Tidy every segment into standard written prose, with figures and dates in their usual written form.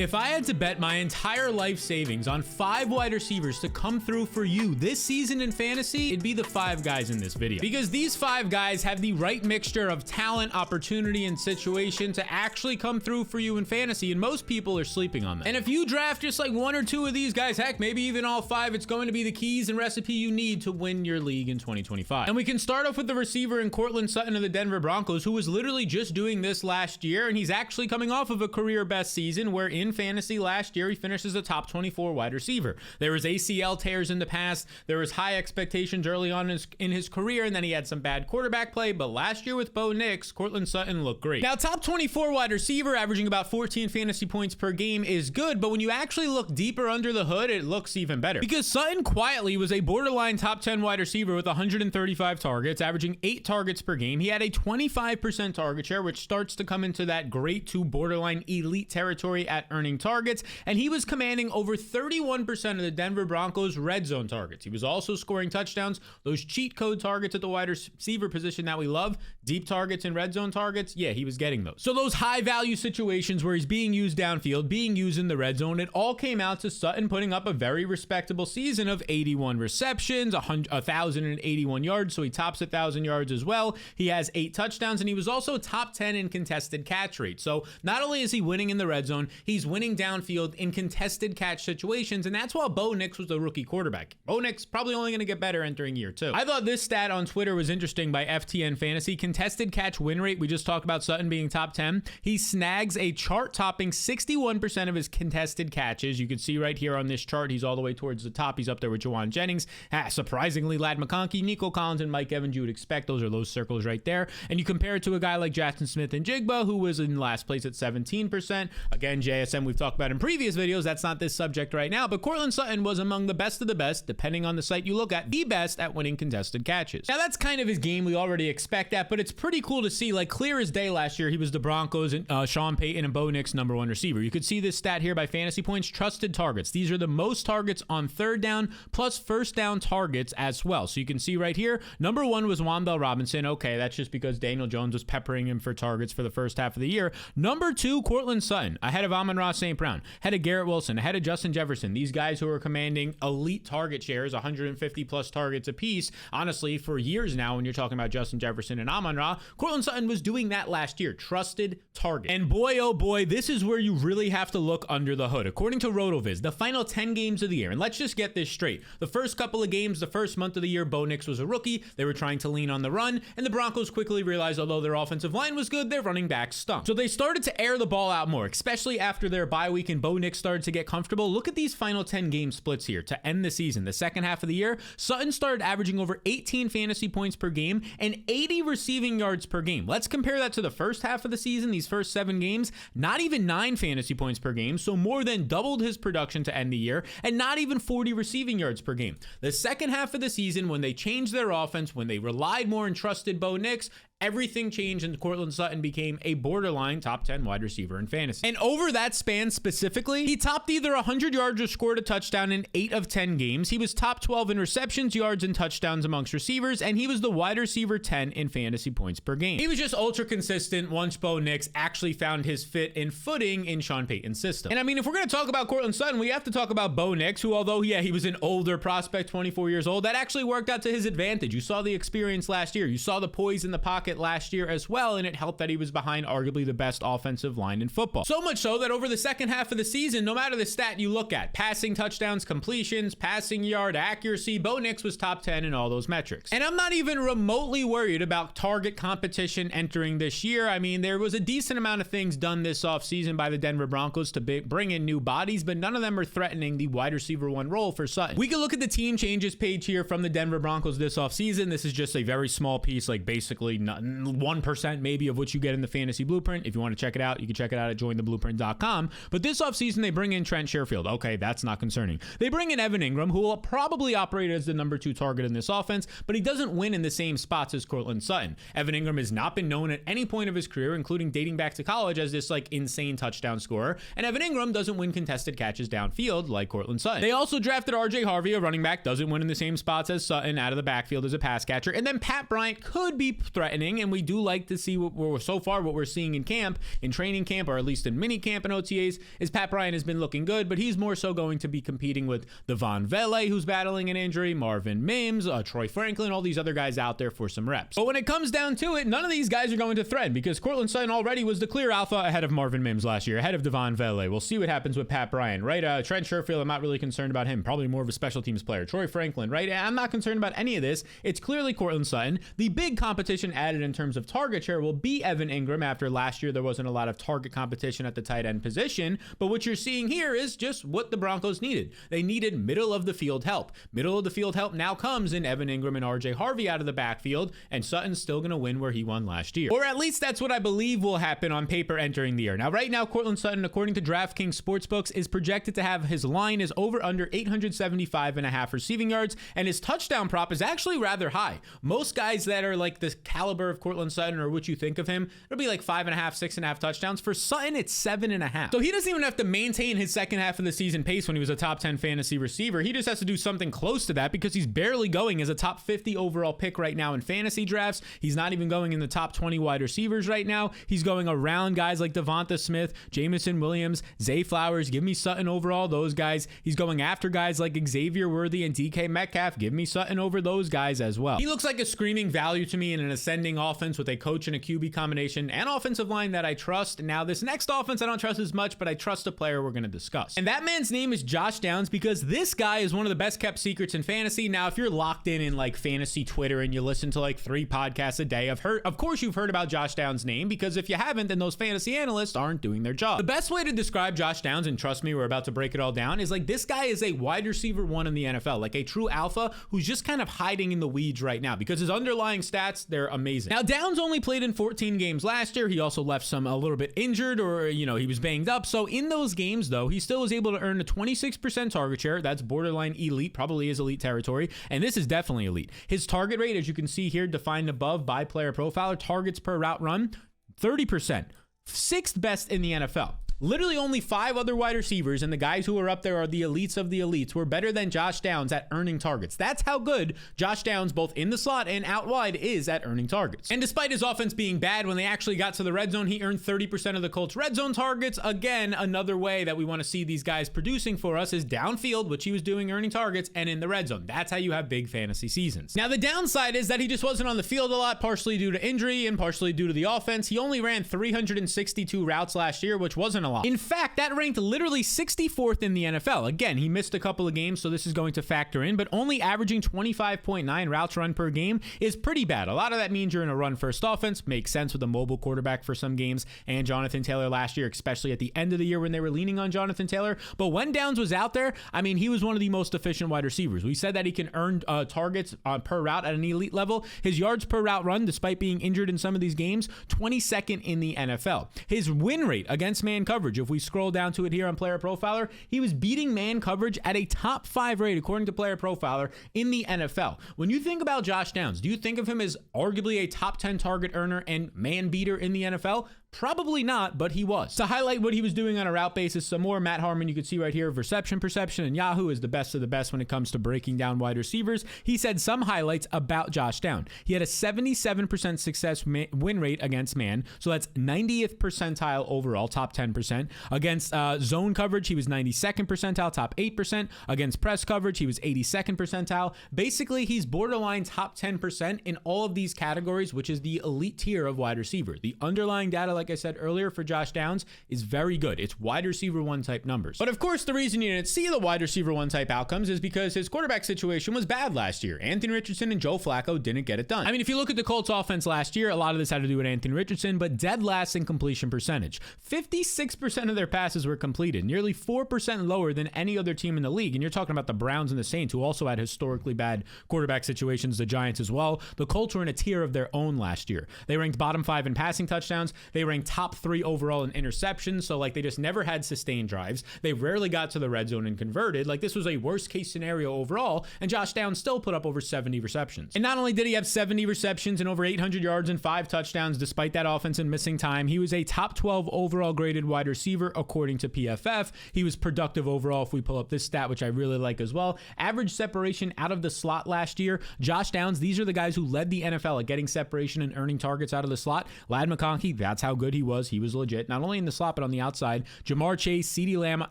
If I had to bet my entire life savings on 5 wide receivers to come through for you this season in fantasy, it'd be the 5 guys in this video. Because these 5 guys have the right mixture of talent, opportunity, and situation to actually come through for you in fantasy, and most people are sleeping on them. And if you draft just like 1 or 2 of these guys, heck, maybe even all 5, it's going to be the keys and recipe you need to win your league in 2025. And we can start off with the receiver in Courtland Sutton of the Denver Broncos, who was literally just doing this last year, and he's actually coming off of a career best season where in fantasy last year he finished as a top 24 wide receiver. There was ACL tears in the past, there was high expectations early on in his career, and then he had some bad quarterback play, but last year with Bo Nix, Courtland Sutton looked great. Now, top 24 wide receiver, averaging about 14 fantasy points per game is good, but when you actually look deeper under the hood, it looks even better. Because Sutton quietly was a borderline top 10 wide receiver with 135 targets, averaging 8 targets per game. He had a 25% target share, which starts to come into that great to borderline elite territory at earning targets, and he was commanding over 31% of the Denver Broncos red zone targets. He was also scoring touchdowns, those cheat code targets at the wide receiver position that we love, deep targets and red zone targets, yeah, he was getting those. So those high value situations where he's being used downfield, being used in the red zone, it all came out to Sutton putting up a very respectable season of 81 receptions, 1,081 yards, so he tops 1,000 yards as well. He has 8 touchdowns, and he was also top 10 in contested catch rate. So not only is he winning in the red zone, he's winning downfield in contested catch situations, and that's why Bo Nix was the rookie quarterback. Bo Nix probably only going to get better entering year 2. I thought this stat on Twitter was interesting by FTN Fantasy. Contested catch win rate, we just talked about Sutton being top 10. He snags a chart-topping 61% of his contested catches. You can see right here on this chart, he's all the way towards the top. He's up there with Jawan Jennings. Surprisingly, Ladd McConkey, Nico Collins, and Mike Evans, you would expect. Those are those circles right there. And you compare it to a guy like Jackson Smith and Jigba, who was in last place at 17%. Again, JSM, we've talked about in previous videos. That's not this subject right now, but Courtland Sutton was among the best of the best, depending on the site you look at, the best at winning contested catches. Now, that's kind of his game. We already expect that, but it's pretty cool to see, like, clear as day last year, he was the Broncos and Sean Payton and Bo Nix #1 receiver. You could see this stat here by fantasy points, trusted targets. These are the most targets on third down, plus first down targets as well. So you can see right here, #1 was Wan'Dale Robinson. Okay, that's just because Daniel Jones was peppering him for targets for the first half of the year. #2, Courtland Sutton, ahead of Amon-Ra St. Brown, ahead of Garrett Wilson, ahead of Justin Jefferson. These guys who are commanding elite target shares, 150 plus targets apiece. Honestly, for years now, when you're talking about Justin Jefferson and Amon-Ra, Courtland Sutton was doing that last year. Trusted target. And boy, oh boy, this is where you really have to look under the hood. According to RotoViz, the final 10 games of the year, and let's just get this straight. The first couple of games, the first month of the year, Bo Nix was a rookie. They were trying to lean on the run, and the Broncos quickly realized although their offensive line was good, their running back stunk. So they started to air the ball out more, especially after their bye week and Bo Nix started to get comfortable. Look at these final 10 game splits here to end the season. The second half of the year, Sutton started averaging over 18 fantasy points per game and 80 receiving yards per game. Let's compare that to the first half of the season, these first 7 games, not even 9 fantasy points per game, so more than doubled his production to end the year, and not even 40 receiving yards per game. The second half of the season, when they changed their offense, when they relied more and trusted Bo Nix, everything changed and Courtland Sutton became a borderline top 10 wide receiver in fantasy. And over that span specifically, he topped either 100 yards or scored a touchdown in 8 of 10 games. He was top 12 in receptions, yards, and touchdowns amongst receivers, and he was the wide receiver 10 in fantasy points per game. He was just ultra consistent once Bo Nix actually found his fit and footing in Sean Payton's system. And I mean, if we're going to talk about Courtland Sutton, we have to talk about Bo Nix, who although, yeah, he was an older prospect, 24 years old, that actually worked out to his advantage. You saw the experience last year. You saw the poise in the pocket last year as well, and it helped that he was behind arguably the best offensive line in football. So much so that over the second half of the season, no matter the stat you look at, passing touchdowns, completions, passing yard, accuracy, Bo Nix was top 10 in all those metrics. And I'm not even remotely worried about target competition entering this year. I mean, there was a decent amount of things done this offseason by the Denver Broncos to bring in new bodies, but none of them are threatening the wide receiver 1 role for Sutton. We can look at the team changes page here from the Denver Broncos this offseason. This is just a very small piece, like basically 1% maybe of what you get in the fantasy blueprint. If you want to check it out, you can check it out at jointheblueprint.com. But this offseason, they bring in Trent Sherfield. Okay, that's not concerning. They bring in Evan Ingram, who will probably operate as the #2 target in this offense, but he doesn't win in the same spots as Courtland Sutton. Evan Ingram has not been known at any point of his career, including dating back to college, as this like insane touchdown scorer. And Evan Ingram doesn't win contested catches downfield like Courtland Sutton. They also drafted RJ Harvey, a running back, doesn't win in the same spots as Sutton out of the backfield as a pass catcher. And then Pat Bryant could be threatening happening, and we do like to see what we're seeing in camp, in training camp, or at least in mini camp and OTAs, is Pat Bryant has been looking good, but he's more so going to be competing with Devon Vele, who's battling an injury, Marvin Mims, Troy Franklin, all these other guys out there for some reps. But when it comes down to it, none of these guys are going to thread, because Courtland Sutton already was the clear alpha ahead of Marvin Mims last year, ahead of Devon Vele. We'll see what happens with Pat Bryant, right? Trent Sherfield, I'm not really concerned about him. Probably more of a special teams player. Troy Franklin, right? I'm not concerned about any of this. It's clearly Courtland Sutton. The big competition added in terms of target share will be Evan Ingram. After last year, there wasn't a lot of target competition at the tight end position, but what you're seeing here is just what the Broncos needed. They needed middle of the field help. Middle of the field help now comes in Evan Ingram and RJ Harvey out of the backfield, and Sutton's still going to win where he won last year. Or at least that's what I believe will happen on paper entering the year. Now, right now, Courtland Sutton, according to DraftKings Sportsbooks, is projected to have his line is over under 875.5 receiving yards, and his touchdown prop is actually rather high. Most guys that are like the caliber of Courtland Sutton, or what you think of him, it'll be like 5.5, 6.5 touchdowns. For Sutton, it's 7.5. So he doesn't even have to maintain his second half of the season pace when he was a top 10 fantasy receiver. He just has to do something close to that, because he's barely going as a top 50 overall pick right now in fantasy drafts. He's not even going in the top 20 wide receivers right now. He's going around guys like Devonta Smith, Jameson Williams, Zay Flowers. Give me Sutton over all those guys. He's going after guys like Xavier Worthy and DK Metcalf. Give me Sutton over those guys as well. He looks like a screaming value to me in an ascending offense with a coach and a QB combination and offensive line that I trust. Now, this next offense I don't trust as much, but I trust a player we're going to discuss. And that man's name is Josh Downs, because this guy is one of the best kept secrets in fantasy. Now, if you're locked in like fantasy Twitter and you listen to like 3 podcasts a day, of course you've heard about Josh Downs' name, because if you haven't, then those fantasy analysts aren't doing their job. The best way to describe Josh Downs, and trust me, we're about to break it all down, is like this guy is a wide receiver 1 in the NFL, like a true alpha who's just kind of hiding in the weeds right now, because his underlying stats, they're amazing. Now, Downs only played in 14 games last year. He also left some a little bit injured, or he was banged up. So in those games, though, he still was able to earn a 26% target share. That's borderline elite, probably is elite territory, and this is definitely elite. His target rate, as you can see here, defined above by Player Profiler, targets per route run, 30%, 6th best in the NFL. Literally only 5 other wide receivers, and the guys who are up there are the elites of the elites, were better than Josh Downs at earning targets. That's how good Josh Downs, both in the slot and out wide, is at earning targets. And despite his offense being bad, when they actually got to the red zone, he earned 30% of the Colts' red zone targets. Again, another way that we want to see these guys producing for us is downfield, which he was doing, earning targets, and in the red zone. That's how you have big fantasy seasons. Now, the downside is that he just wasn't on the field a lot, partially due to injury and partially due to the offense. He only ran 362 routes last year, which wasn't a lot. In fact, that ranked literally 64th in the NFL. Again, he missed a couple of games, so this is going to factor in, but only averaging 25.9 routes run per game is pretty bad. A lot of that means you're in a run-first offense. Makes sense with a mobile quarterback for some games, and Jonathan Taylor last year, especially at the end of the year when they were leaning on Jonathan Taylor. But when Downs was out there, I mean, he was one of the most efficient wide receivers. We said that he can earn targets per route at an elite level. His yards per route run, despite being injured in some of these games, 22nd in the NFL. His win rate against man coverage, if we scroll down to it here on Player Profiler, he was beating man coverage at a top 5 rate according to Player Profiler in the NFL. When you think about Josh Downs, do you think of him as arguably a top 10 target earner and man beater in the NFL? Probably not, but he was. To highlight what he was doing on a route basis some more, Matt Harmon, you can see right here, of Reception Perception, and Yahoo is the best of the best when it comes to breaking down wide receivers. He said some highlights about Josh Downs. He had a 77% success win rate against man, so that's 90th percentile overall, top 10%. Against zone coverage, he was 92nd percentile, top 8%. Against press coverage, he was 82nd percentile. Basically, he's borderline top 10% in all of these categories, which is the elite tier of wide receiver. The underlying data, like I said earlier, for Josh Downs is very good. It's wide receiver 1 type numbers. But of course, the reason you didn't see the wide receiver 1 type outcomes is because his quarterback situation was bad last year. Anthony Richardson and Joe Flacco didn't get it done. I mean, if you look at the Colts offense last year, a lot of this had to do with Anthony Richardson, but dead last in completion percentage. 56% of their passes were completed, nearly 4% lower than any other team in the league. And you're talking about the Browns and the Saints, who also had historically bad quarterback situations, the Giants as well. The Colts were in a tier of their own last year. They ranked bottom 5 in passing touchdowns. They ranked top 3 overall in interceptions. So like they just never had sustained drives. They rarely got to the red zone and converted. Like this was a worst case scenario overall. And Josh Downs still put up over 70 receptions. And not only did he have 70 receptions and over 800 yards and 5 touchdowns, despite that offense and missing time, he was a top 12 overall graded wide receiver according to PFF. He was productive overall. If we pull up this stat, which I really like as well, average separation out of the slot last year. Josh Downs, these are the guys who led the NFL at getting separation and earning targets out of the slot. Ladd McConkey, that's how good he was. He was legit, not only in the slot, but on the outside. Jamar Chase, CeeDee Lamb,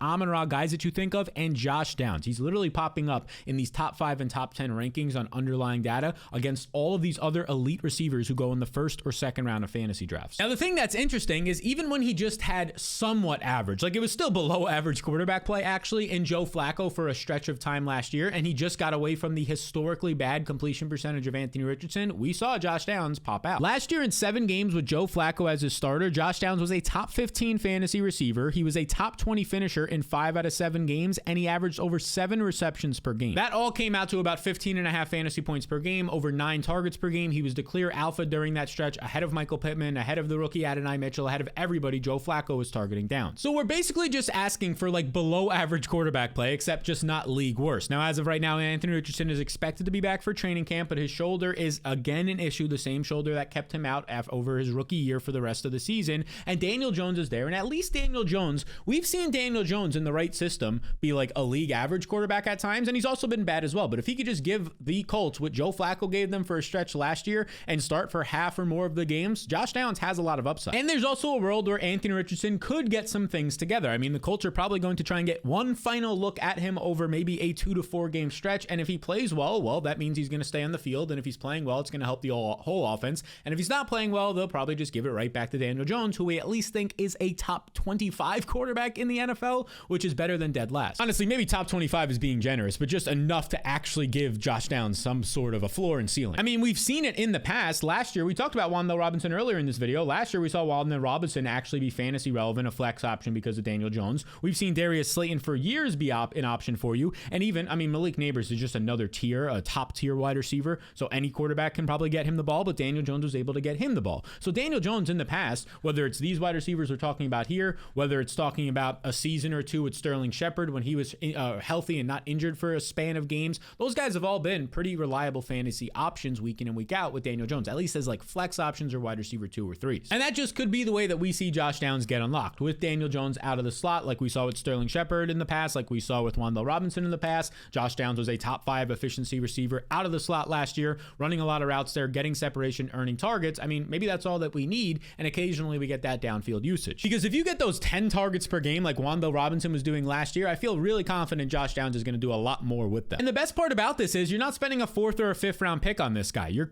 Amon-Ra, guys that you think of, and Josh Downs. He's literally popping up in these top 5 and top 10 rankings on underlying data against all of these other elite receivers who go in the first or second round of fantasy drafts. Now, the thing that's interesting is even when he just had somewhat average, like it was still below average quarterback play actually in Joe Flacco for a stretch of time last year, and he just got away from the historically bad completion percentage of Anthony Richardson, we saw Josh Downs pop out. Last year in 7 games with Joe Flacco as his starter, Josh Downs was a top 15 fantasy receiver. He was a top 20 finisher in 5 out of 7 games, and he averaged over 7 receptions per game. That all came out to about 15.5 fantasy points per game, over 9 targets per game. He was the clear alpha during that stretch, ahead of Michael Pittman, ahead of the rookie Adonai Mitchell, ahead of everybody Joe Flacco was targeting down. So we're basically just asking for like below average quarterback play, except just not league worst. Now, as of right now, Anthony Richardson is expected to be back for training camp, but his shoulder is again an issue, the same shoulder that kept him out over his rookie year for the rest of the season. And Daniel Jones is there. And at least Daniel Jones, we've seen Daniel Jones in the right system be like a league average quarterback at times, and he's also been bad as well. But if he could just give the Colts what Joe Flacco gave them for a stretch last year and start for half or more of the games, Josh Downs has a lot of upside. And there's also a world where Anthony Richardson could get some things together. I mean, the Colts are probably going to try and get one final look at him over maybe a 2 to 4 game stretch. And if he plays well, that means he's going to stay on the field. And if he's playing well, it's going to help the whole offense. And if he's not playing well, they'll probably just give it right back to Daniel Jones, who we at least think is a top 25 quarterback in the NFL, which is better than dead last. Honestly, maybe top 25 is being generous, but just enough to actually give Josh Downs some sort of a floor and ceiling. I mean, we've seen it in the past. Last year, we talked about Wan'Dale Robinson earlier in this video. Last year, we saw Wan'Dale Robinson actually be fantasy relevant, a flex option because of Daniel Jones. We've seen Darius Slayton for years be an option for you. And even, I mean, Malik Neighbors is just another tier, a top tier wide receiver. So any quarterback can probably get him the ball, but Daniel Jones was able to get him the ball. So Daniel Jones in the past, whether it's these wide receivers we're talking about here, whether it's talking about a season or two with Sterling Shepard when he was healthy and not injured for a span of games, those guys have all been pretty reliable fantasy options week in and week out with Daniel Jones, at least as like flex options or wide receiver 2 or 3s. And that just could be the way that we see Josh Downs get unlocked with Daniel Jones out of the slot, like we saw with Sterling Shepard in the past, like we saw with Wan'Dale Robinson in the past. Josh Downs was a top 5 efficiency receiver out of the slot last year, running a lot of routes there, getting separation, earning targets. I mean, maybe that's all that we need, and occasionally we get that downfield usage. Because if you get those 10 targets per game like Wan'Dale Robinson was doing last year, I feel really confident Josh Downs is going to do a lot more with them. And the best part about this is you're not spending a 4th or a 5th round pick on this guy. He's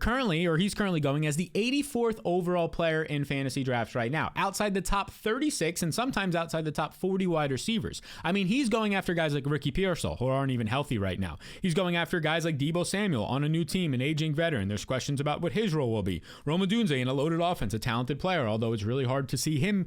currently going as the 84th overall player in fantasy drafts right now, outside the top 36 and sometimes outside the top 40 wide receivers. I mean, he's going after guys like Ricky Pearsall, who aren't even healthy right now. He's going after guys like Deebo Samuel on a new team, an aging veteran. There's questions about what his role will be. Rome Odunze in a loaded offense, a talented player, although it's really hard to see him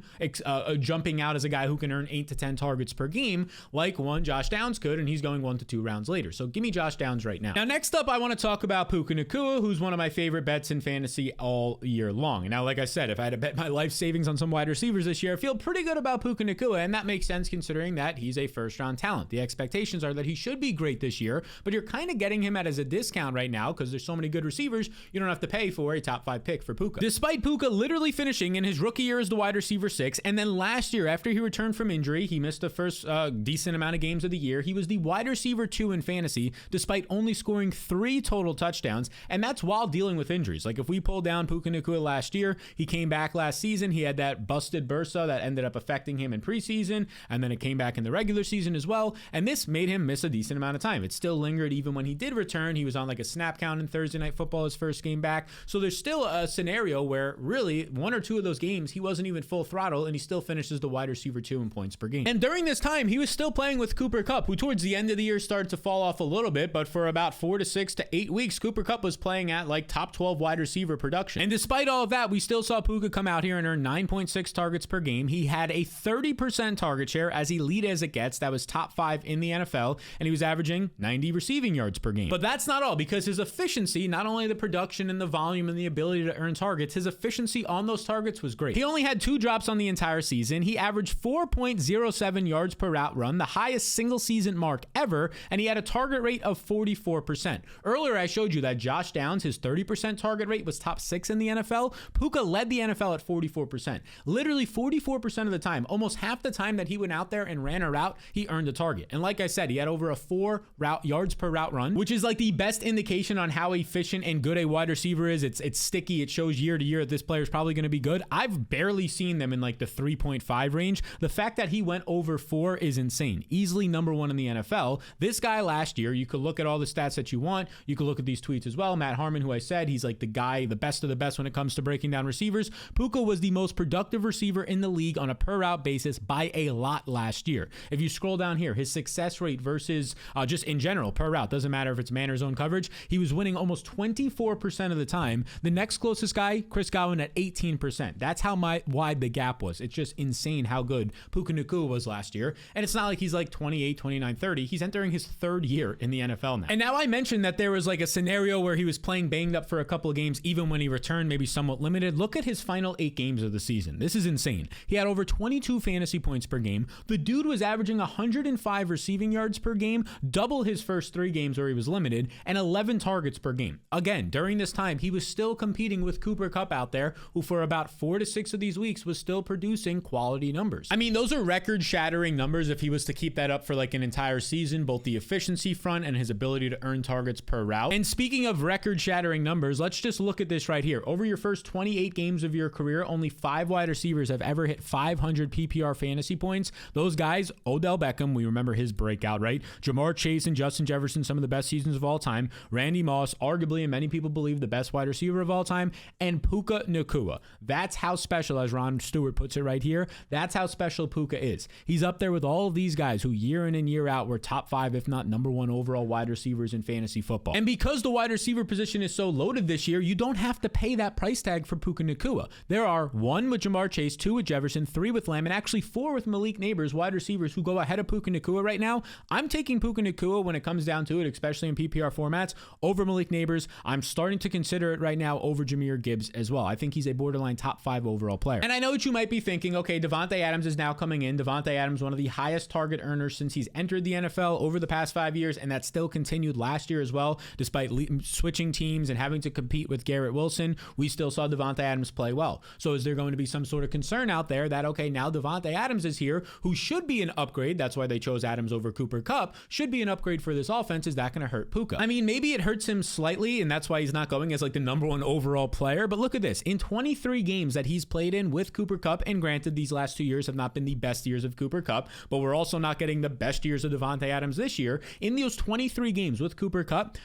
jumping out as a guy who can earn 8 to 10 targets per game like one Josh Downs could, and he's going 1 to 2 rounds later. So give me Josh Downs right now. Now, next up, I want to talk about Puka Nacua, who's one of my favorite bets in fantasy all year long. And now, like I said, if I had to bet my life savings on some wide receivers this year, I feel pretty good about Puka Nacua, and that makes sense considering that he's a first-round talent. The expectations are that he should be great this year, but you're kind of getting him at as a discount right now because there's so many good receivers, you don't have to pay for a top 5 pick for Puka. Despite Puka literally finishing in his rookie year as the wide receiver 6, and then last year, after he returned from injury, he missed the first decent amount of games of the year. He was the wide receiver 2 in fantasy, despite only scoring 3 total touchdowns, and that's while dealing with injuries. Like if we pull down Puka Nacua last year, he came back last season, he had that busted bursa that ended up affecting him in preseason, and then it came back in the regular season as well, and this made him miss a decent amount of time. It still lingered even when he did return. He was on like a snap count in Thursday Night Football, his first game back, so there's still a scenario where really 1 or 2 of those games he wasn't even full throttle, and he still finishes the wide receiver 2 in points per game. And during this time, he was still playing with Cooper Kupp, who towards the end of the year started to fall off a little bit, but for about 4 to 6 to 8 weeks, Cooper Kupp was playing at like top 12 wide receiver production. And despite all of that, we still saw Puka come out here and earn 9.6 targets per game. He had a 30% target share, as elite as it gets. That was top 5 in the NFL, and he was averaging 90 receiving yards per game. But that's not all, because his efficiency, not only the production and the volume and the ability to earn targets, his efficiency on those targets was was great. He only had 2 drops on the entire season. He averaged 4.07 yards per route run, the highest single season mark ever, and he had a target rate of 44%. Earlier, I showed you that Josh Downs, his 30% target rate was top 6 in the NFL. Puka led the NFL at 44%. Literally 44% of the time, almost half the time that he went out there and ran a route, he earned a target. And like I said, he had over a 4 yards per route run, which is like the best indication on how efficient and good a wide receiver is. It's sticky. It shows year to year that this player is probably going to be good. I've barely seen them in like the 3.5 range. The fact that he went over 4 is insane. Easily number 1 in the NFL. This guy last year, you could look at all the stats that you want. You could look at these tweets as well. Matt Harmon, who I said, he's like the guy, the best of the best when it comes to breaking down receivers. Puka was the most productive receiver in the league on a per route basis by a lot last year. If you scroll down here, his success rate versus just in general per route, doesn't matter if it's man or zone coverage, he was winning almost 24% of the time. The next closest guy, Chris Godwin, at 18%. That's how wide the gap was. It's just insane how good Puka Nacua was last year. And it's not like he's like 28, 29, 30. He's entering his 3rd year in the NFL now. And now I mentioned that there was like a scenario where he was playing banged up for a couple of games, even when he returned, maybe somewhat limited. Look at his final 8 games of the season. This is insane. He had over 22 fantasy points per game. The dude was averaging 105 receiving yards per game, double his first 3 games where he was limited, and 11 targets per game. Again, during this time, he was still competing with Cooper Kupp out there, who for about 4 to 6 of these weeks was still producing quality numbers. I mean, those are record-shattering numbers if he was to keep that up for like an entire season, both the efficiency front and his ability to earn targets per route. And speaking of record-shattering numbers, let's just look at this right here. Over your first 28 games of your career, only 5 wide receivers have ever hit 500 PPR fantasy points. Those guys, Odell Beckham, we remember his breakout, right? Jamar Chase and Justin Jefferson, some of the best seasons of all time. Randy Moss, arguably, and many people believe, the best wide receiver of all time. And Puka Nacua. That's how special, as Ron Stewart puts it right here, that's how special Puka is. He's up there with all of these guys who year in and year out were top 5, if not number 1 overall wide receivers in fantasy football. And because the wide receiver position is so loaded this year, you don't have to pay that price tag for Puka Nacua. There are 1 with Jamar Chase, 2 with Jefferson, 3 with Lamb, and actually 4 with Malik Neighbors, wide receivers who go ahead of Puka Nacua right now. I'm taking Puka Nacua when it comes down to it, especially in PPR formats, over Malik Neighbors. I'm starting to consider it right now over Jahmyr Gibbs as well. I think he's a borderline top 5 overall player. And I know what you might be thinking, okay, Davante Adams is now coming in. Davante Adams, one of the highest target earners since he's entered the NFL over the past 5 years, and that still continued last year as well. Despite switching teams and having to compete with Garrett Wilson, we still saw Davante Adams play well. So is there going to be some sort of concern out there that, okay, now Davante Adams is here, who should be an upgrade? That's why they chose Adams over Cooper Kupp. Should be an upgrade for this offense. Is that going to hurt Puka? I mean, maybe it hurts him slightly, and that's why he's not going as like the number 1 overall player. But look at this. In 23 games that he's played in with Cooper Kupp, and granted, these last 2 years have not been the best years of Cooper Kupp, but we're also not getting the best years of Davante Adams this year. In those 23 games with Cooper Kupp,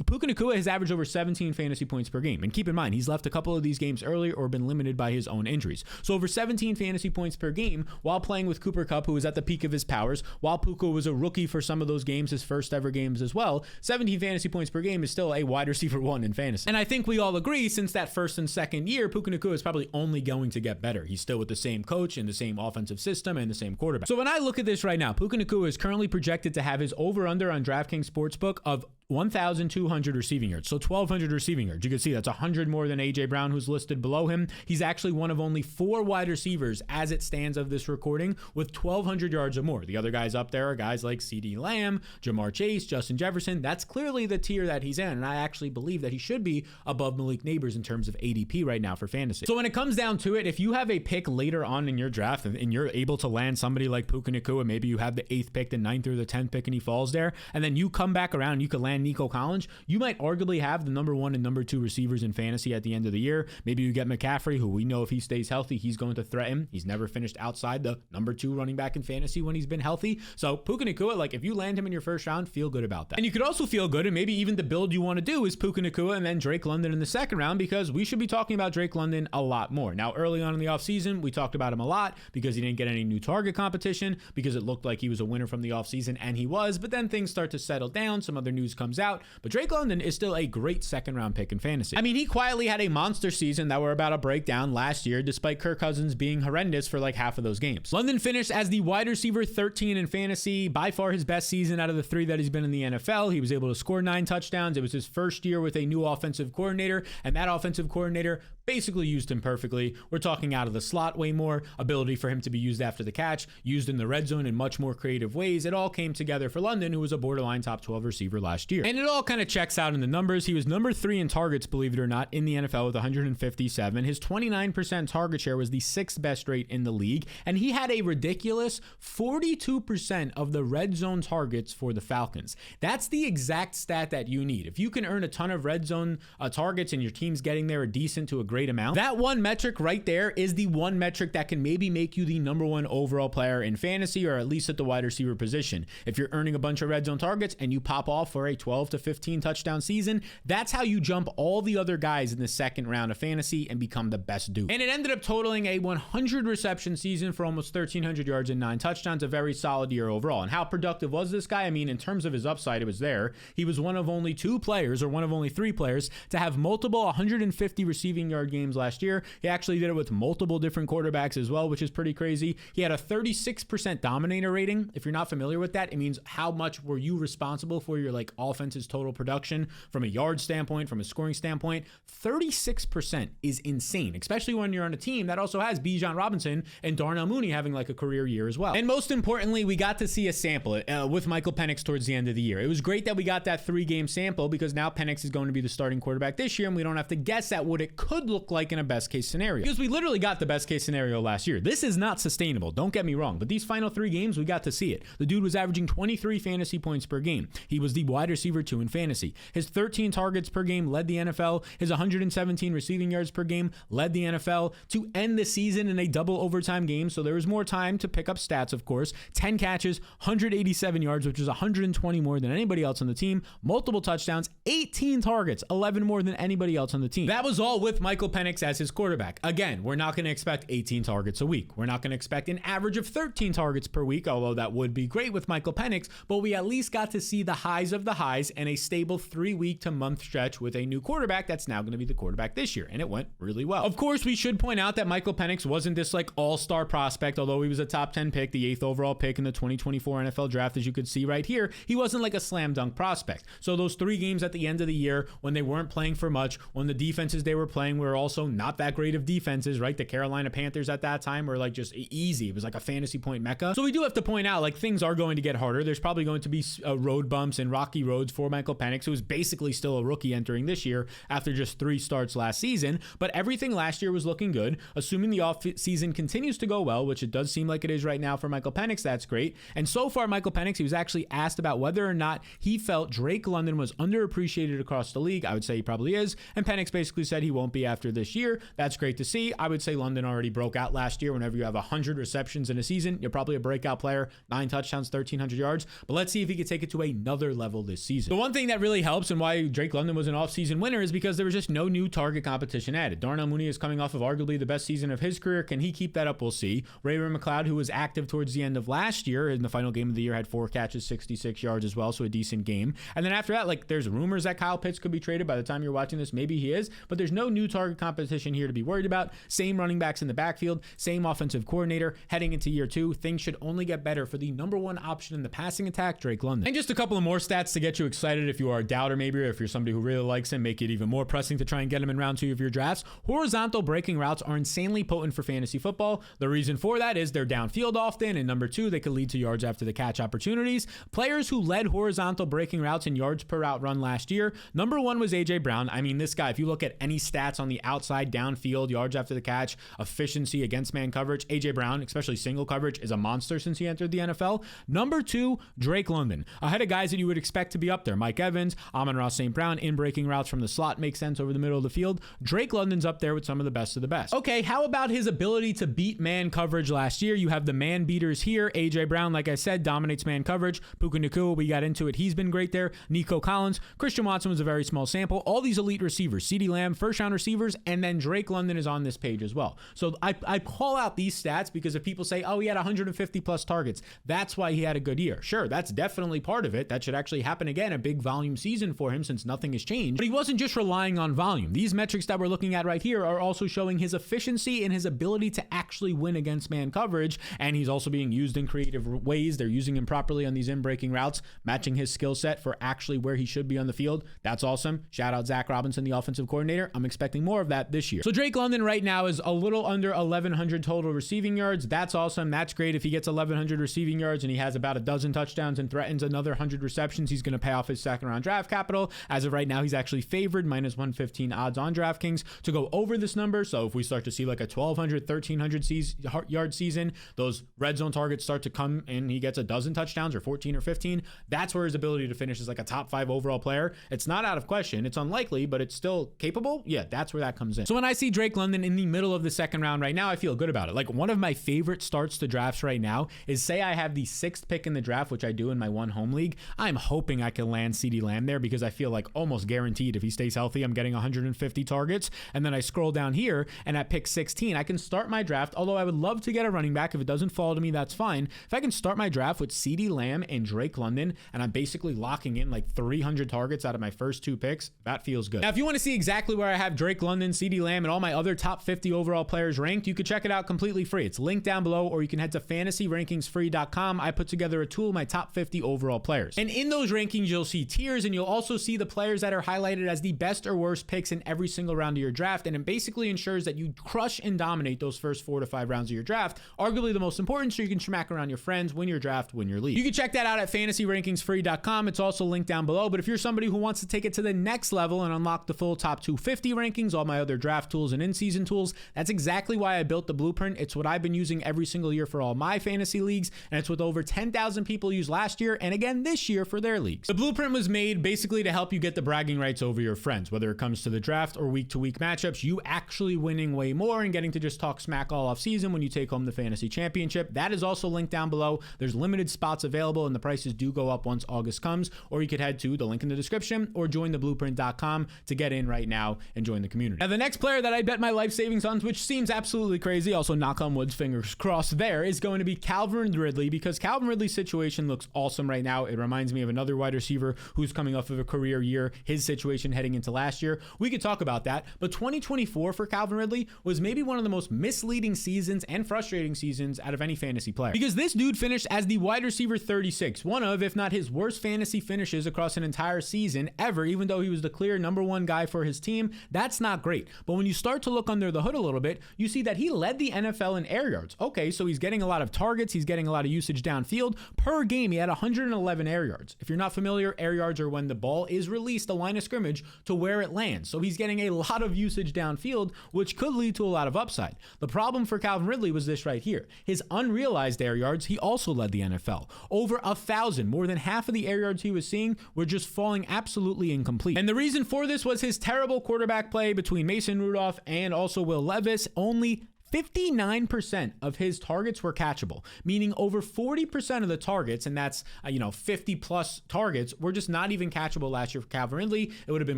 Puka Nacua has averaged over 17 fantasy points per game. And keep in mind, he's left a couple of these games early or been limited by his own injuries. So over 17 fantasy points per game while playing with Cooper Kupp, who was at the peak of his powers, while Puka was a rookie for some of those games, his first ever games as well. 17 fantasy points per game is still a wide receiver 1 in fantasy. And I think we all agree, since that first and second year, Puka Nacua is probably only going to get better. He's still with the same coach and the same offensive system and the same quarterback. So when I look at this right now, Puka Nacua is currently projected to have his over-under on DraftKings Sportsbook of 1,200 receiving yards. So 1,200 receiving yards. You can see that's 100 more than A.J. Brown, who's listed below him. He's actually one of only 4 wide receivers as it stands of this recording with 1,200 yards or more. The other guys up there are guys like C.D. Lamb, Jamar Chase, Justin Jefferson. That's clearly the tier that he's in, and I actually believe that he should be above Malik Neighbors in terms of ADP right now for fantasy. So when it comes down to it, if you have a pick later on in your draft and you're able to land somebody like Puka Nacua, maybe you have the 8th pick, the 9th or the 10th pick, and he falls there, and then you come back around and you could land Nico Collins, you might arguably have the number 1 and number 2 receivers in fantasy at the end of the year. Maybe you get McCaffrey, who we know if he stays healthy, he's going to threaten. He's never finished outside the number 2 running back in fantasy when he's been healthy. So Puka Nacua, like if you land him in your first round, feel good about that. And you could also feel good, and maybe even the build you want to do is Puka Nacua and then Drake London in the second round, because we should be talking about Drake London a lot more. Now, early on in the offseason, we talked about him a lot because he didn't get any new target competition, because it looked like he was a winner from the offseason, and he was, but then things start to settle down. Some other news comes out, but Drake London is still a great second round pick in fantasy. I mean, he quietly had a monster season that we're about to break down last year, despite Kirk Cousins being horrendous for like half of those games. London finished as the wide receiver 13 in fantasy, by far his best season out of the 3 that he's been in the NFL. He was able to score 9 touchdowns. It was his first year with a new offensive coordinator, and that offensive coordinator basically used him perfectly. We're talking out of the slot way more, ability for him to be used after the catch, used in the red zone in much more creative ways. It all came together for London, who was a borderline top 12 receiver last year. And it all kind of checks out in the numbers. He was number 3 in targets, believe it or not, in the NFL with 157. His 29% target share was the 6th best rate in the league, and he had a ridiculous 42% of the red zone targets for the Falcons. That's the exact stat that you need. If you can earn a ton of red zone targets and your team's getting there a decent to a great amount, that one metric right there is the one metric that can maybe make you the number 1 overall player in fantasy, or at least at the wide receiver position. If you're earning a bunch of red zone targets and you pop off for a 12 to 15 touchdown season, that's how you jump all the other guys in the second round of fantasy and become the best dude. And it ended up totaling a 100 reception season for almost 1,300 yards and 9 touchdowns, a very solid year overall. And how productive was this guy? I mean, in terms of his upside, it was there. He was one of only 2 players, or one of only 3 players, to have multiple 150 receiving yard games last year. He actually did it with multiple different quarterbacks as well, which is pretty crazy. He had a 36% dominator rating. If you're not familiar with that, it means how much were you responsible for your offense's total production from a yard standpoint, from a scoring standpoint. 36% is insane, especially when you're on a team that also has Bijan Robinson and Darnell Mooney having a career year as well. And most importantly, we got to see a sample with Michael Penix towards the end of the year. It was great that we got that 3-game sample, because now Penix is going to be the starting quarterback this year, and we don't have to guess at what it could look like in a best case scenario, because we literally got the best case scenario last year. This is not sustainable, don't get me wrong, but these final 3 games, we got to see it. The dude was averaging 23 fantasy points per game. He was the wide receiver 2 in fantasy. His 13 targets per game led the NFL. His 117 receiving yards per game led the NFL to end the season in a double overtime game, so there was more time to pick up stats, of course. 10 catches, 187 yards, which was 120 more than anybody else on the team. Multiple touchdowns, 18 targets, 11 more than anybody else on the team. That was all with Michael Penix as his quarterback. Again, we're not going to expect 18 targets a week. We're not going to expect an average of 13 targets per week, although that would be great with Michael Penix, but we at least got to see the highs of the highs and a stable 3-week to month stretch with a new quarterback that's now going to be the quarterback this year, and it went really well. Of course, we should point out that Michael Penix wasn't this all-star prospect, although he was a top 10 pick, the 8th overall pick in the 2024 NFL draft, as you could see right here. He wasn't a slam dunk prospect. So those 3 games at the end of the year, when they weren't playing for much, when the defenses they were playing were also not that great of defenses, right? The Carolina Panthers at that time were just easy. It was a fantasy point mecca. So we do have to point out things are going to get harder. There's probably going to be road bumps and rocky roads for Michael Penix, who is basically still a rookie entering this year after just 3 starts last season. But everything last year was looking good. Assuming the offseason continues to go well, which it does seem like it is right now for Michael Penix, that's great. And so far, Michael Penix, he was actually asked about whether or not he felt Drake London was underappreciated across the league. I would say he probably is. And Penix basically said he won't be after this year. That's great to see. I would say London already broke out last year. Whenever you have 100 receptions in a season, you're probably a breakout player. 9 touchdowns, 1,300 yards. But let's see if he could take it to another level this season. The one thing that really helps and why Drake London was an offseason winner is because there was just no new target competition added. Darnell Mooney is coming off of arguably the best season of his career. Can he keep that up? We'll see. Ray-Ray McCloud, who was active towards the end of last year in the final game of the year, had 4 catches, 66 yards as well, so a decent game. And then after that, there's rumors that Kyle Pitts could be traded. By the time you're watching this, maybe he is, but there's no new target competition here to be worried about. Same running backs in the backfield, same offensive coordinator heading into year 2. Things should only get better for the number 1 option in the passing attack, Drake London. And just a couple of more stats to get you excited if you are a doubter maybe, or if you're somebody who really likes him, make it even more pressing to try and get him in round 2 of your drafts. Horizontal breaking routes are insanely potent for fantasy football. The reason for that is they're downfield often, and number 2, they could lead to yards after the catch opportunities. Players who led horizontal breaking routes in yards per route run last year, number 1 was A.J. Brown. I mean, this guy, if you look at any stats on the outside, downfield, yards after the catch, efficiency against man coverage, A.J. Brown, especially single coverage, is a monster since he entered the NFL. Number 2, Drake London. Ahead of guys that you would expect to be up there. Mike Evans, Amon-Ra St. Brown, in breaking routes from the slot makes sense over the middle of the field. Drake London's up there with some of the best of the best. Okay, how about his ability to beat man coverage last year? You have the man beaters here. A.J. Brown, like I said, dominates man coverage. Puka Nacua, we got into it. He's been great there. Nico Collins. Christian Watson was a very small sample. All these elite receivers. CeeDee Lamb, first-round receivers, and then Drake London is on this page as well. So I call out these stats because if people say, oh, he had 150-plus targets, that's why he had a good year. Sure, that's definitely part of it. That should actually happen again, a big volume season for him since nothing has changed. But he wasn't just relying on volume. These metrics that we're looking at right here are also showing his efficiency and his ability to actually win against man coverage, and he's also being used in creative ways. They're using him properly on these in-breaking routes, matching his skill set for actually where he should be on the field. That's awesome. Shout out Zach Robinson, the offensive coordinator. I'm expecting more. more of that this year. So Drake London right now is a little under 1,100 total receiving yards. That's awesome. That's great. If he gets 1,100 receiving yards and he has about a dozen touchdowns and threatens another 100 receptions, he's going to pay off his second round draft capital. As of right now, he's actually favored minus 115 odds on DraftKings to go over this number. So if we start to see like a 1,200, 1,300 yard season, those red zone targets start to come and he gets a dozen touchdowns or 14 or 15. That's where his ability to finish as like a top 5 overall player. It's not out of question. It's unlikely, but it's still capable. Yeah, that's where that comes in. So when I see Drake London in the middle of the second round right now, I feel good about it. Like one of my favorite starts to drafts right now is, say I have the 6th pick in the draft, which I do in my one home league. I'm hoping I can land CeeDee Lamb there because I feel like almost guaranteed if he stays healthy, I'm getting 150 targets. And then I scroll down here and at pick 16, I can start my draft. Although I would love to get a running back. If it doesn't fall to me, that's fine. If I can start my draft with CeeDee Lamb and Drake London, and I'm basically locking in like 300 targets out of my first 2 picks, that feels good. Now, if you want to see exactly where I have Drake London, CeeDee Lamb, and all my other top 50 overall players ranked, you could check it out completely free. It's linked down below, or you can head to fantasyrankingsfree.com. I put together a tool, my top 50 overall players. And in those rankings, you'll see tiers, and you'll also see the players that are highlighted as the best or worst picks in every single round of your draft. And it basically ensures that you crush and dominate those first 4 to 5 rounds of your draft, arguably the most important, so you can smack around your friends, win your draft, win your league. You can check that out at fantasyrankingsfree.com. It's also linked down below. But if you're somebody who wants to take it to the next level and unlock the full top 250 rankings, all my other draft tools and in-season tools, that's exactly why I built the blueprint. It's what I've been using every single year for all my fantasy leagues, and it's what over 10,000 people used last year and again this year for their leagues. The blueprint was made basically to help you get the bragging rights over your friends, whether it comes to the draft or week-to-week matchups, you actually winning way more and getting to just talk smack all off season when you take home the fantasy championship. That is also linked down below. There's limited spots available and the prices do go up once August comes, or you could head to the link in the description or join theblueprint.com to get in right now and join the community. Now, the next player that I bet my life savings on, which seems absolutely crazy, also knock on wood, fingers crossed there, is going to be Calvin Ridley, because Calvin Ridley's situation looks awesome right now. It reminds me of another wide receiver who's coming off of a career year, his situation heading into last year. We could talk about that, but 2024 for Calvin Ridley was maybe one of the most misleading seasons and frustrating seasons out of any fantasy player, because this dude finished as the wide receiver 36, one of, if not his worst fantasy finishes across an entire season ever, even though he was the clear #1 guy for his team. That's not great. But when you start to look under the hood a little bit, you see that he led the NFL in air yards. Okay, so he's getting a lot of targets, he's getting a lot of usage downfield. Per game, he had 111 air yards. If you're not familiar, air yards are when the ball is released the line of scrimmage to where it lands. So he's getting a lot of usage downfield, which could lead to a lot of upside. The problem for Calvin Ridley was this right here. His unrealized air yards, he also led the NFL. Over 1,000, more than half of the air yards he was seeing were just falling absolutely incomplete. And the reason for this was his terrible quarterback play between Mason Rudolph and also Will Levis. Only 59% of his targets were catchable, meaning over 40% of the targets, and that's 50 plus targets, were just not even catchable last year for Calvin Ridley. It would have been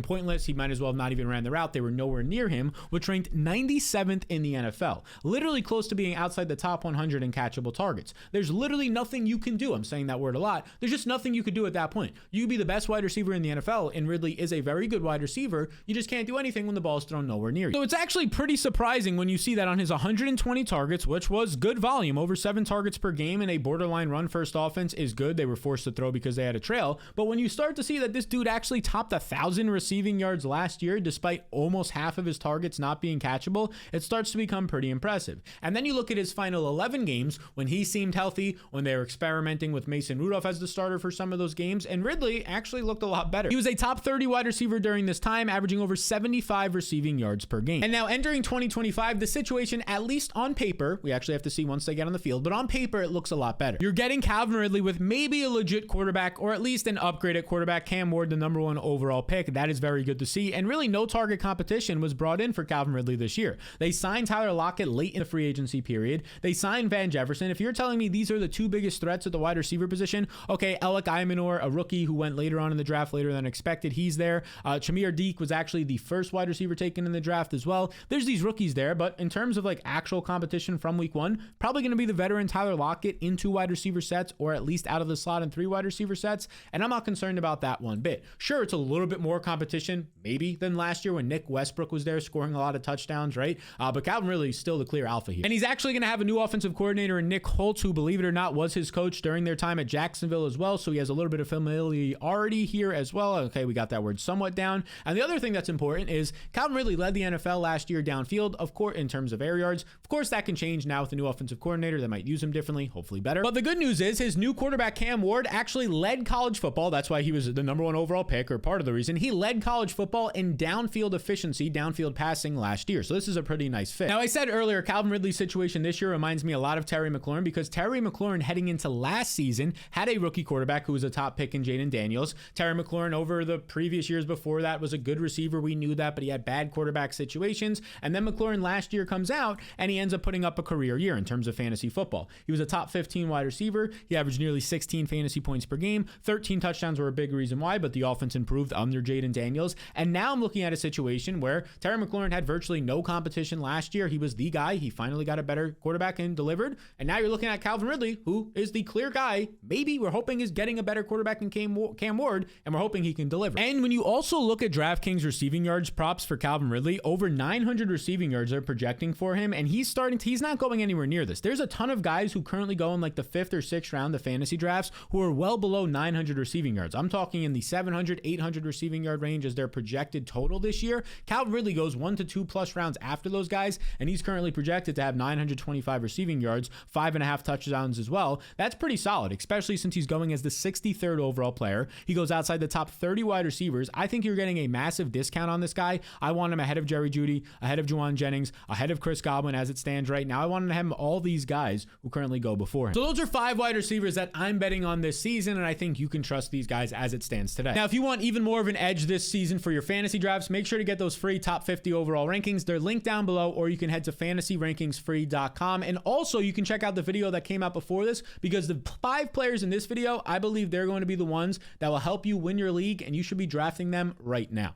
pointless. He might as well have not even ran the route. They were nowhere near him, which ranked 97th in the NFL, literally close to being outside the top 100 in catchable targets. There's literally nothing you can do. I'm saying that word a lot. There's just nothing you could do at that point. You could be the best wide receiver in the NFL, and Ridley is a very good wide receiver. You just can't do anything when the ball is thrown nowhere near you. So it's actually pretty surprising when you see that on his 120 targets, which was good volume, over 7 targets per game in a borderline run first offense is good. They were forced to throw because they had a trail. But when you start to see that this dude actually topped 1,000 receiving yards last year, despite almost half of his targets not being catchable, it starts to become pretty impressive. And then you look at his final 11 games when he seemed healthy, when they were experimenting with Mason Rudolph as the starter for some of those games, and Ridley actually looked a lot better. He was a top 30 wide receiver during this time, averaging over 75 receiving yards per game. And now entering 2025, the situation, at least on paper, we actually have to see once they get on the field, but on paper, it looks a lot better. You're getting Calvin Ridley with maybe a legit quarterback, or at least an upgraded quarterback. Cam Ward, the #1 overall pick. That is very good to see. And really no target competition was brought in for Calvin Ridley this year. They signed Tyler Lockett late in the free agency period. They signed Van Jefferson. If you're telling me these are the 2 biggest threats at the wide receiver position, okay, Alec Imanor, a rookie who went later on in the draft, later than expected, he's there. Chamir Deek was actually the first wide receiver taken in the draft as well. There's these rookies there, but in terms of like actual competition from week 1, probably going to be the veteran Tyler Lockett in 2 wide receiver sets, or at least out of the slot in 3 wide receiver sets. And I'm not concerned about that one bit. Sure, it's a little bit more competition, maybe, than last year when Nick Westbrook was there scoring a lot of touchdowns, right? But Calvin Ridley is still the clear alpha here. And he's actually going to have a new offensive coordinator in Nick Holtz, who, believe it or not, was his coach during their time at Jacksonville as well. So he has a little bit of familiarity here as well. Okay, we got that word somewhat down. And the other thing that's important is Calvin Ridley led the NFL last year downfield, of course, in terms of air yards. Of course, that can change now with the new offensive coordinator. That might use him differently, hopefully better. But the good news is his new quarterback, Cam Ward, actually led college football. That's why he was the #1 overall pick, or part of the reason. He led college football in downfield efficiency, downfield passing last year. So this is a pretty nice fit. Now, I said earlier, Calvin Ridley's situation this year reminds me a lot of Terry McLaurin, because Terry McLaurin heading into last season had a rookie quarterback who was a top pick in Jaden Daniels. Terry McLaurin over the previous years before that was a good receiver. We knew that, but he had bad quarterback situations. And then McLaurin last year comes out and he ends up putting up a career year in terms of fantasy football. He was a top 15 wide receiver. He averaged nearly 16 fantasy points per game. 13 touchdowns were a big reason why, but the offense improved under Jaden Daniels. And now I'm looking at a situation where Terry McLaurin had virtually no competition last year. He was the guy. He finally got a better quarterback and delivered. And now you're looking at Calvin Ridley, who is the clear guy. Maybe we're hoping is getting a better quarterback in Cam Ward, and we're hoping he can deliver. And when you also look at DraftKings receiving yards props for Calvin Ridley, over 900 receiving yards are projecting for him, and he's not going anywhere near this. There's a ton of guys who currently go in like the 5th or 6th round of fantasy drafts who are well below 900 receiving yards. I'm talking in the 700, 800 receiving yard range as their projected total this year. Calvin Ridley goes 1 to 2+ rounds after those guys, and he's currently projected to have 925 receiving yards, 5.5 touchdowns as well. That's pretty solid, especially since he's going as the 63rd overall player. He goes outside the top 30 wide receivers. I think you're getting a massive discount on this guy. I want him ahead of Jerry Jeudy, ahead of Juwan Jennings, ahead of Chris Godwin as it stands right now. I want to have all these guys who currently go before him. So those are 5 wide receivers that I'm betting on this season, and I think you can trust these guys as it stands today. Now, if you want even more of an edge this season for your fantasy drafts, make sure to get those free top 50 overall rankings. They're linked down below, or you can head to fantasyrankingsfree.com. And also, you can check out the video that came out before this, because the 5 players in this video, I believe they're going to be the ones that will help you win your league, and you should be drafting them right now.